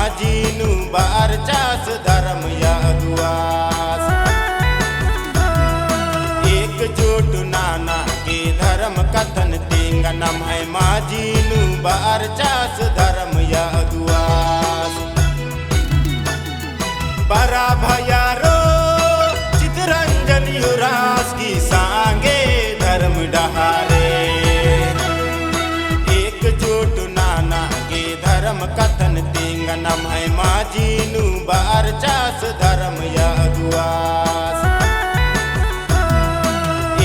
माझीनु बारचास धर्म या अगुआस एकजुट नाना के धर्म कथन तेंगा नम है माझीनु बारचास धर्म या अगुआस बरा भयारो चितरंजन युरास की सांगे धर्म डहारे एकजुट नाना के धर्म कथन तेंगा नम है माझीनु बारचास धर्म या अगुआस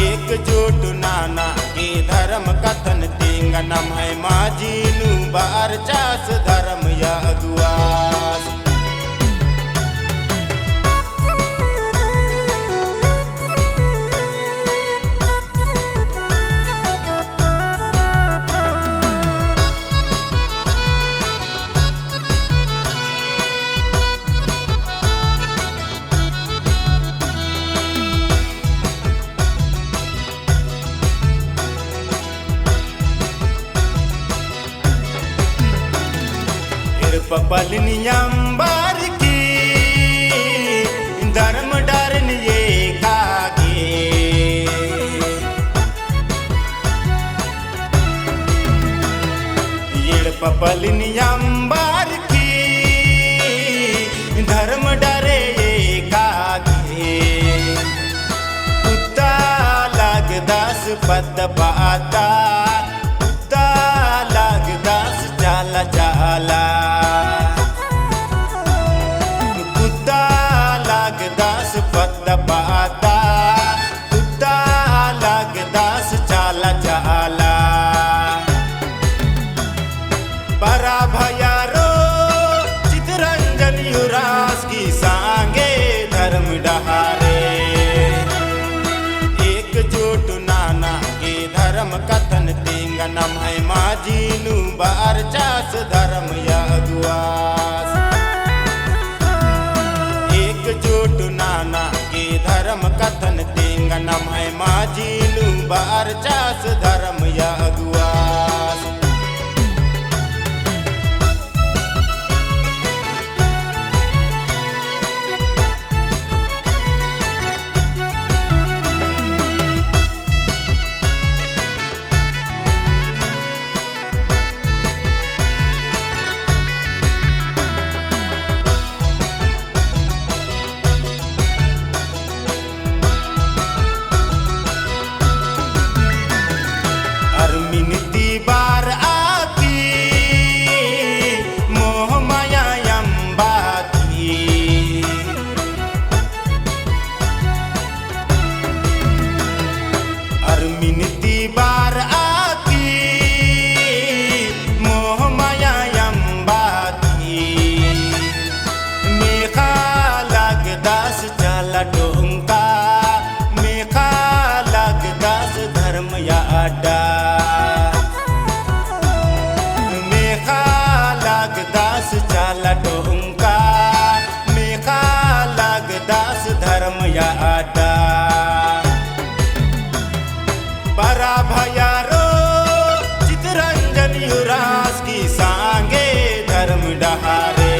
एकजुट नाना के धर्म कथन तेंगा नम है माझीनु बारचास धर्म या अगुआस पपलनियंबर की धर्म डरन ये कागे ये पपलनियंबर की धर्म डरे ये कागे कुत्ता लग दस पद पाता कुत्ता लग दस जाला जाला पाता कुत्ता लग दास चाला चाला बरा भयारो चितरंजन युरास की सांगे धर्म डहारे एकजुट नाना के धर्म कथन तेंगा नम है माझीनु बारचास धर्म या अगुआस एकजुट नाना के धर्म कथन तेंगा नम है माझीनु बारचास धर्म या अगुआस मिनती बार आकी मोह माया यम्बाती मेखा लग दास चला डोंका मेखा लग दास धर्म या अड्डा मेखा लग दास चला डोंका मेखा लग दास धर्म या अड्डा बरा भयारो चितरंजन युरास की सांगे धर्म डहारे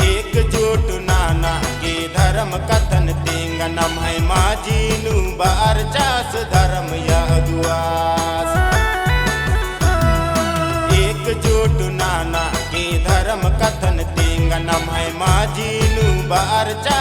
एकजुट नाना के धर्म कथन तेंगा नम है माझीनु बारचास धर्म या अगुआस एकजुट नाना के धर्म कथन तेंगा नम है माझीनु बारचास